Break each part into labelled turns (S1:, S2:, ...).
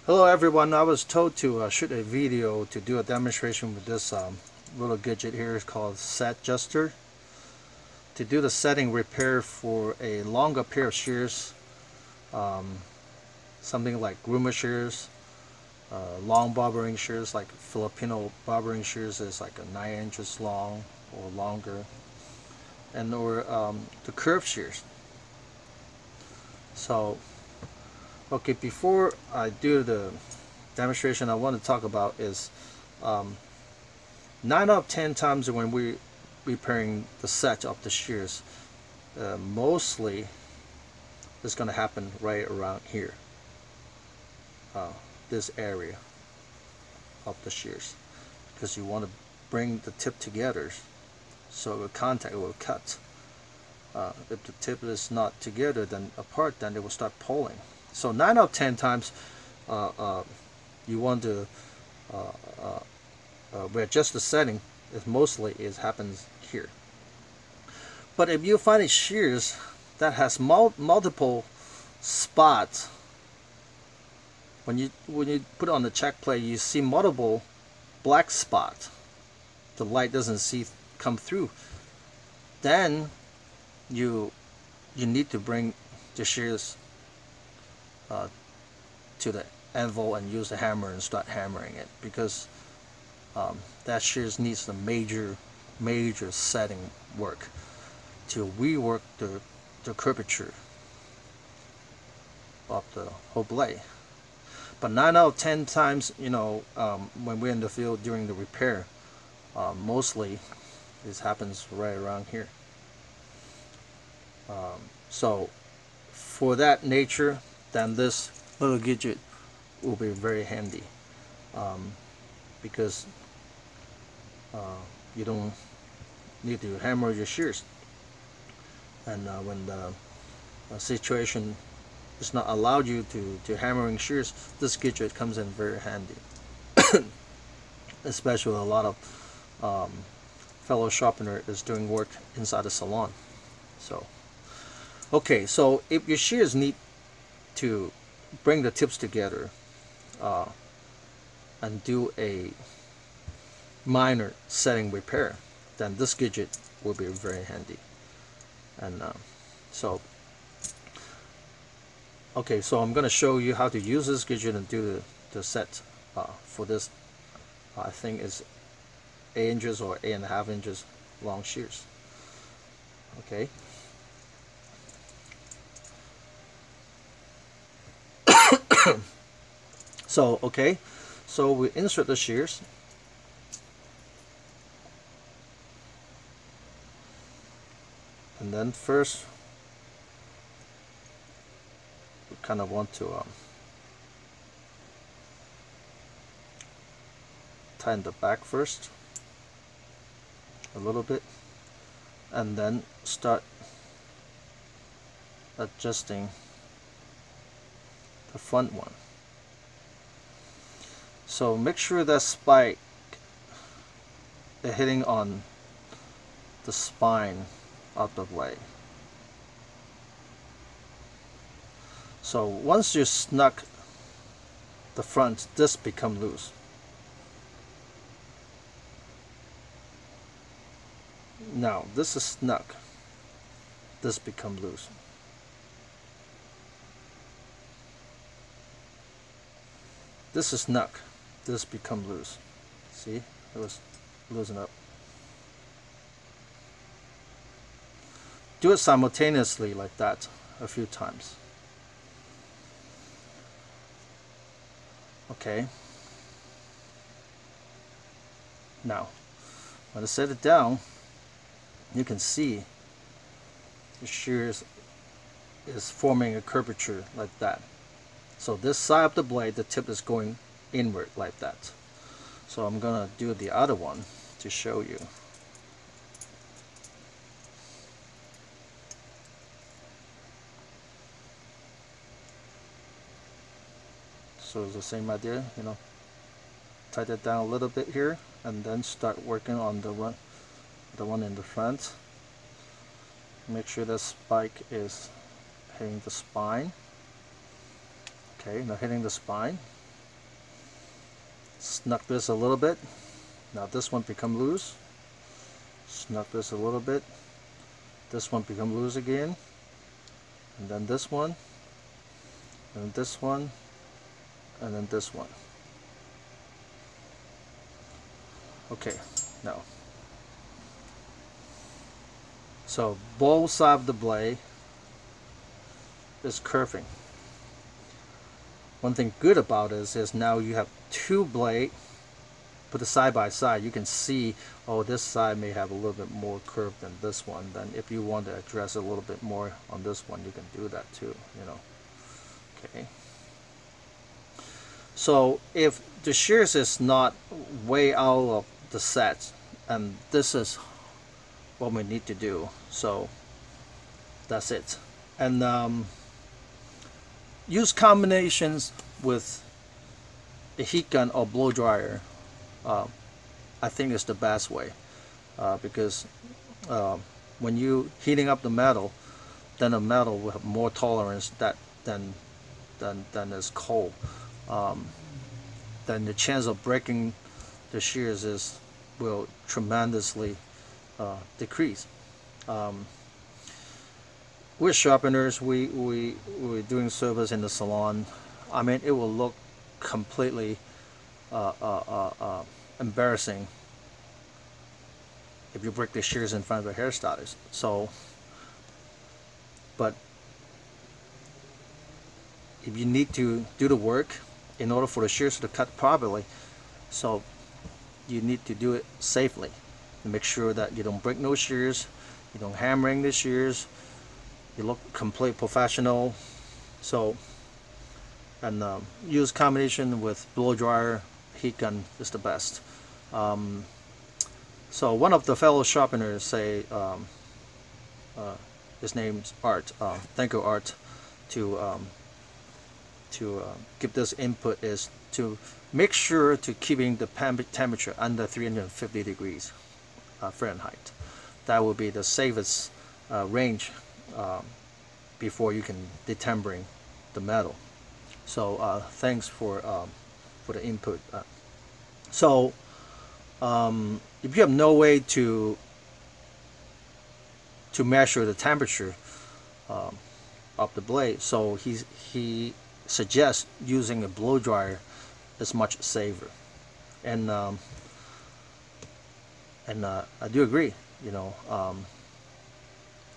S1: Hello everyone, I was told to shoot a video to do a demonstration with this little gadget here. It's called Set Adjuster. To do the setting repair for a longer pair of shears, um, something like groomer shears, long barbering shears like Filipino barbering shears is like a 9 inches long or longer, and or the curved shears. So okay, before I do the demonstration, I want to talk about is 9 out of 10 times when we're repairing the set of the shears, mostly it's going to happen right around here, this area of the shears, because you want to bring the tip together so the contact will cut. If the tip is not together, then apart, then it will start pulling. So 9 out of 10 times you want to readjust the setting. It happens here. But if you find a shears that has multiple spots, when you put it on the check plate, you see multiple black spots. The light doesn't come through. Then you need to bring the shears to the anvil and use the hammer and start hammering it, because that shears needs the major setting work to rework the curvature of the whole blade. But 9 out of 10 times, when we're in the field during the repair, mostly this happens right around here. So for that nature, then this little gadget will be very handy, because you don't need to hammer your shears, and when the situation is not allowed you to hammering shears, this gadget comes in very handy. Especially a lot of fellow sharpener is doing work inside the salon. So okay, so if your shears need to bring the tips together and do a minor setting repair, then this gadget will be very handy. And okay, so I'm going to show you how to use this gadget and do the set for this. I think it's 8 inches or 8.5 inches long shears. Okay. So we insert the shears, and then first we kind of want to tighten the back first a little bit, and then start adjusting the front one. So make sure that spike is hitting on the spine of the blade. So once you snug the front, this becomes loose. Now this is snug, this becomes loose. This is snug, this becomes loose. See, it was loosen up. Do it simultaneously like that a few times. Okay. Now, when I set it down, you can see the shears is forming a curvature like that. So this side of the blade, the tip is going inward like that. So I'm gonna do the other one to show you. So it's the same idea, tighten it down a little bit here, and then start working on the one in the front. Make sure the spike is hitting the spine. Okay, now hitting the spine. Snug this a little bit. Now this one become loose. Snug this a little bit. This one become loose again. And then this one. And this one. And then this one. Okay, now. So both sides of the blade is curving. One thing good about this is now you have two blades put it side by side. You can see, oh, this side may have a little bit more curve than this one. Then if you want to address a little bit more on this one, you can do that too, you know. Okay. So if the shears is not way out of the set, and this is what we need to do, so that's it. And use combinations with a heat gun or blow dryer. I think is the best way, because when you heating up the metal, then the metal will have more tolerance than is cold. Then the chance of breaking the shears will tremendously decrease. We're sharpeners. We're doing service in the salon. I mean, it will look completely embarrassing if you break the shears in front of a hairstylist. So, but if you need to do the work in order for the shears to cut properly, so you need to do it safely to make sure that you don't break no shears, you don't hammering the shears, you look completely professional. So, and use combination with blow dryer, heat gun is the best. So one of the fellow sharpeners say, his name's Art. Thank you, Art, to give this input is to make sure to keeping the temperature under 350 degrees Fahrenheit. That will be the safest range before you can detempering the metal. So thanks for the input. So if you have no way to measure the temperature of the blade, so he suggests using a blow dryer is much safer. And I do agree. You know,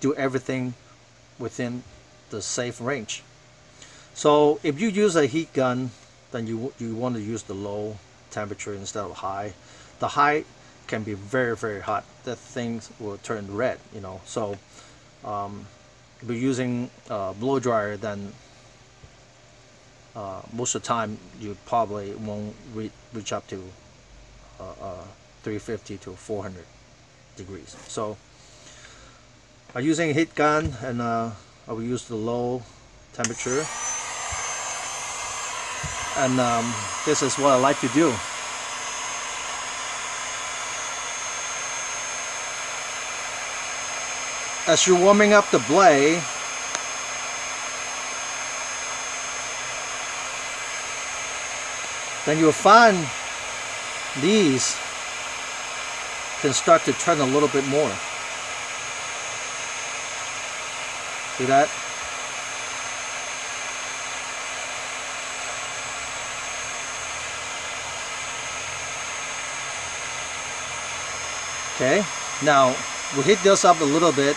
S1: do everything within the safe range. So if you use a heat gun, then you want to use the low temperature instead of high. The high can be very, very hot. The things will turn red, you know. So if you're using blow dryer, then most of the time you probably won't reach up to 350 to 400 degrees. So I'm using a heat gun, and I will use the low temperature. And this is what I like to do. As you're warming up the blade, then you'll find these can start to turn a little bit more. See that? Okay, now we'll heat this up a little bit,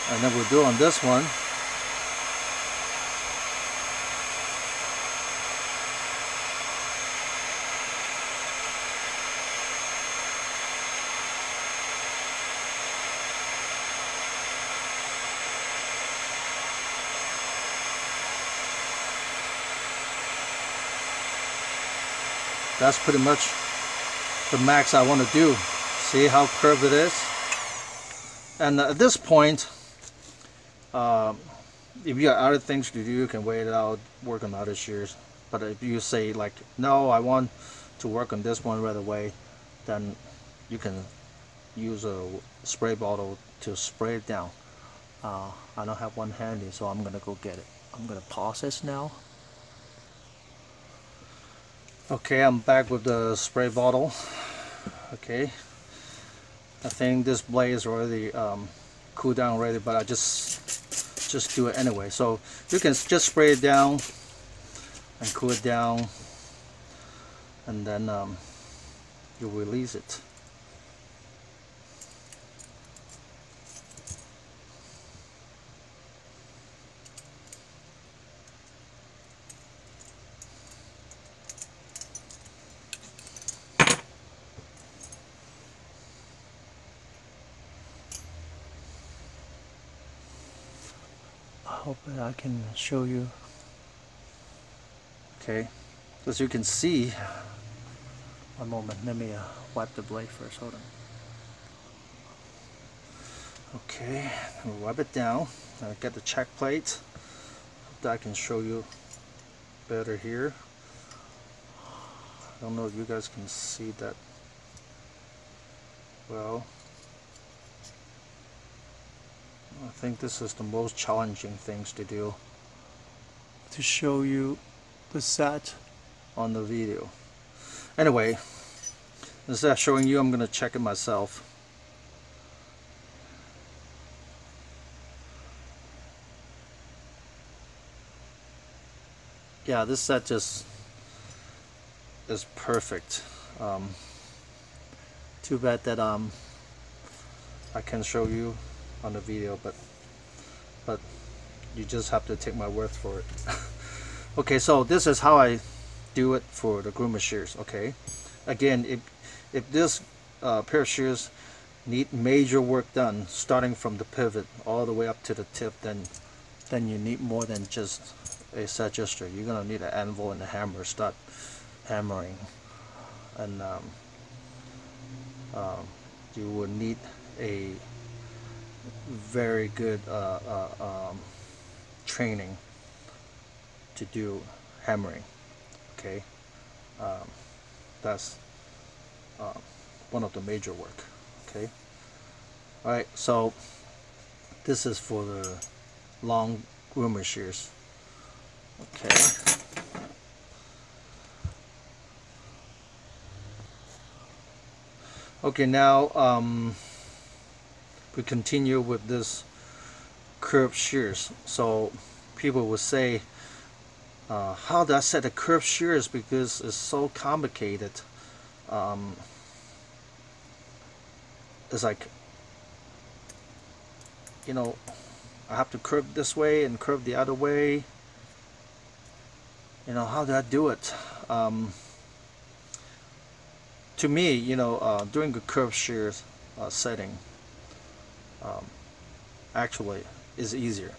S1: and then we'll do on this one. That's pretty much the max I want to do. See how curved it is? And at this point, if you have other things to do, you can wait it out, work on other shears. But if you say like, no, I want to work on this one right away, then you can use a spray bottle to spray it down. I don't have one handy, so I'm gonna go get it. I'm gonna pause this now. Okay, I'm back with the spray bottle. Okay, I think this blade is already cooled down already, but I just do it anyway. So you can just spray it down and cool it down, and then you release it. I hope that I can show you. Okay, as you can see, one moment, let me wipe the blade first, hold on. Okay, I'll wipe it down. I get the check plate. Hope that I can show you better here. I don't know if you guys can see that well. I think this is the most challenging things to do, to show you the set on the video. Anyway, instead of showing you, I'm going to check it myself. Yeah, this set just is perfect. Too bad that I can show you on the video, but you just have to take my word for it. Okay, so this is how I do it for the groomer shears. Okay, again, if this pair of shears need major work done, starting from the pivot all the way up to the tip, then you need more than just a set adjuster. You're gonna need an anvil and a hammer. Start hammering, and you will need a very good training to do hammering. Okay, that's one of the major work. Okay, all right, so this is for the long groomer shears. Okay, okay, now we continue with this curved shears. So people will say, how do I set the curved shears, because it's so complicated. It's like, you know, I have to curve this way and curve the other way. You know, how do I do it? To me, you know, doing the curved shears setting actually is easier.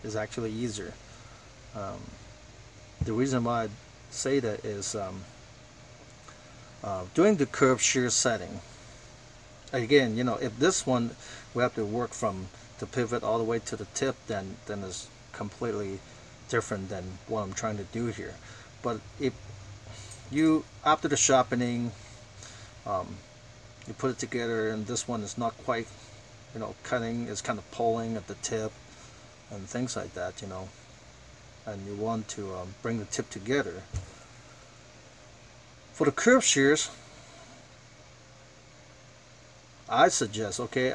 S1: Is actually easier. The reason why I say that is doing the curved shear setting. Again, you know, if this one we have to work from the pivot all the way to the tip, then it's completely different than what I'm trying to do here. But if you, after the sharpening, you put it together, and this one is not quite, you know, cutting, it's kind of pulling at the tip and things like that, you know, and you want to bring the tip together. For the curved shears, I suggest, okay,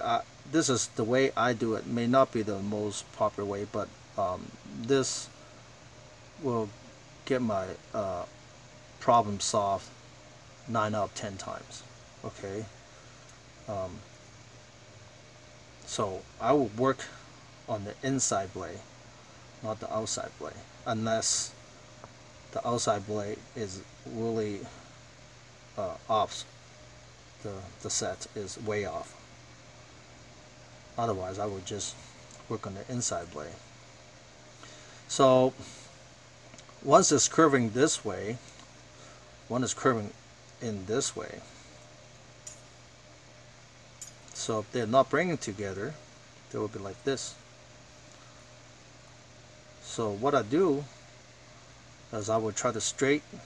S1: this is the way I do it. May not be the most popular way, but this will get my problem solved 9 out of 10 times. Okay, so I will work on the inside blade, not the outside blade, unless the outside blade is really off. The set is way off. Otherwise, I would just work on the inside blade. So once it's curving this way, one is curving in this way. So if they're not bringing together, they will be like this. So what I do is I will try to straighten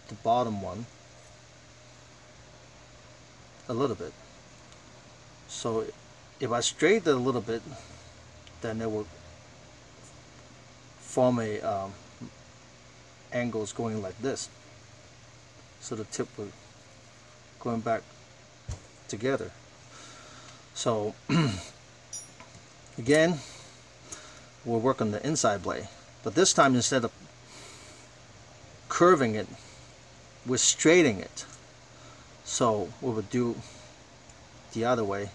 S1: the bottom one a little bit. So if I straighten it a little bit, then it will form a angles going like this. so the tip will going back together. So again, we'll work on the inside blade, but this time instead of curving it, we're straightening it. So we would do the other way.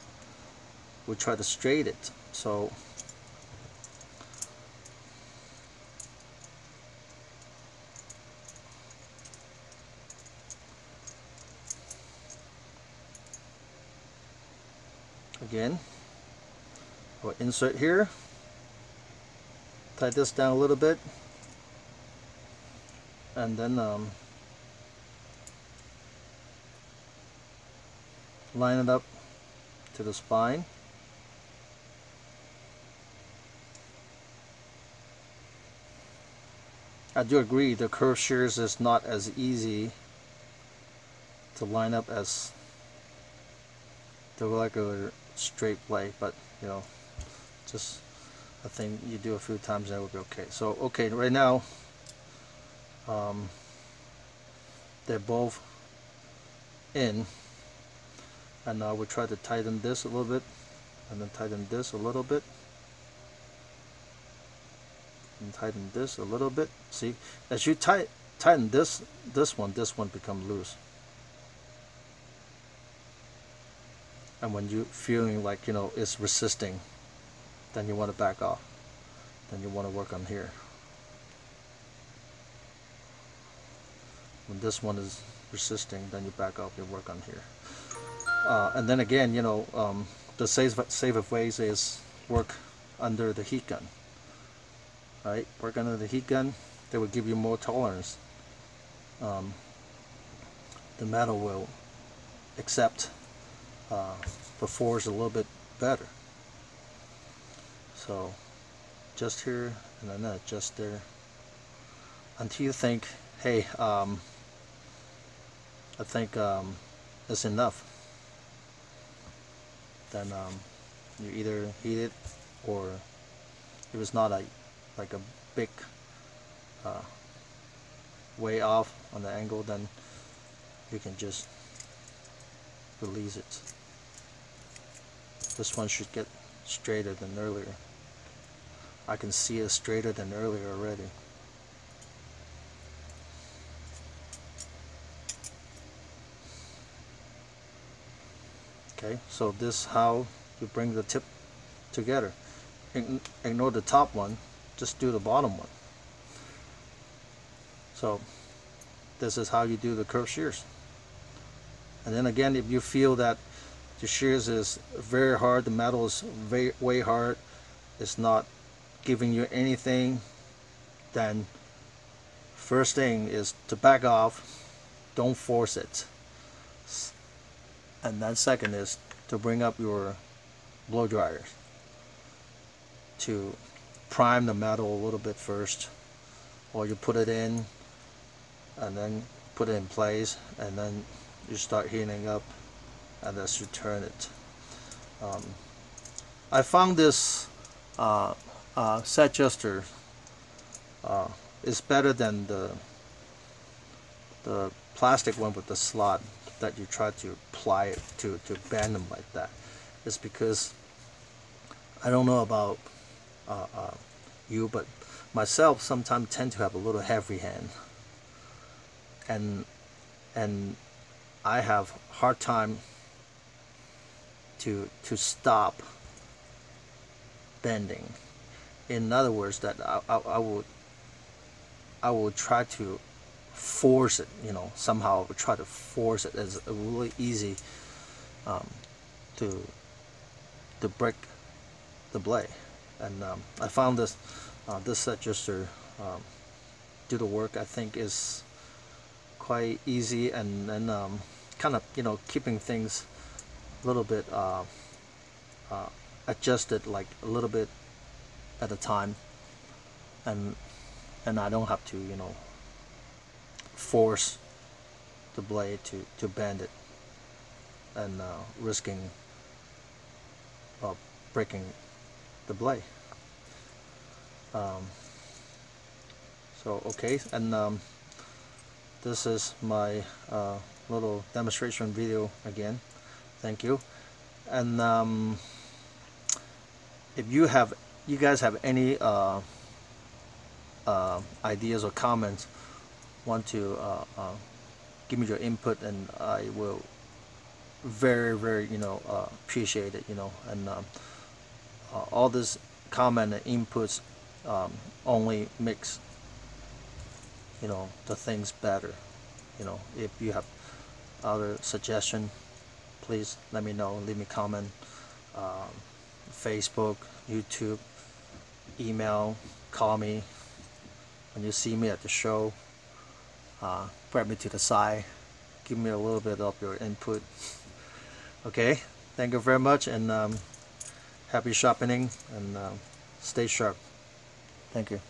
S1: We'll try to straighten it. So again, we'll insert here, tie this down a little bit, and then line it up to the spine. I do agree the curved shears is not as easy to line up as the regular straight blade, but you know, just I think you do a few times and it will be okay. So okay, right now they're both in, and now we'll try to tighten this a little bit, and then tighten this a little bit, and tighten this a little bit. See, as you tighten this one becomes loose, and when you feeling like, you know, it's resisting, then you want to back off, then you want to work on here. When this one is resisting, then you back off, you work on here. And then again, you know, the safer ways is work under the heat gun. Right? Work under the heat gun, they will give you more tolerance. The metal will accept the force a little bit better. So just here and then adjust there until you think, hey, I think it's enough. Then you either heat it, or if it's not like a big way off on the angle, then you can just release it. This one should get straighter than earlier. I can see it straighter than earlier already. Okay, so this is how you bring the tip together. Ignore the top one, just do the bottom one. So this is how you do the curved shears. And then again, if you feel that the shears is very hard, the metal is way hard, it's not giving you anything, then first thing is to back off, don't force it. And then second is to bring up your blow dryers to prime the metal a little bit first, or you put it in and then put it in place, and then you start heating up, and then you turn it. I found this set adjuster is better than the plastic one with the slot that you try to apply it to bend them like that. It's because I don't know about you, but myself sometimes tend to have a little heavy hand, and I have hard time to stop bending. In other words, that I would try to force it, you know, somehow I would try to force it as really easy to break the blade. And I found this set adjuster do the work. I think is quite easy, and then kind of, you know, keeping things a little bit adjusted, like a little bit at a time, and I don't have to, you know, force the blade to bend it, and risking breaking the blade. So okay, and this is my little demonstration video again. Thank you. And if you guys have any ideas or comments, want to give me your input, and I will very appreciate it, and all this comment and inputs only makes the things better. If you have other suggestion, please let me know. Leave me a comment. Facebook, YouTube, email, call me. When you see me at the show, grab me to the side, give me a little bit of your input. Okay, thank you very much, and happy shopping, and stay sharp. Thank you.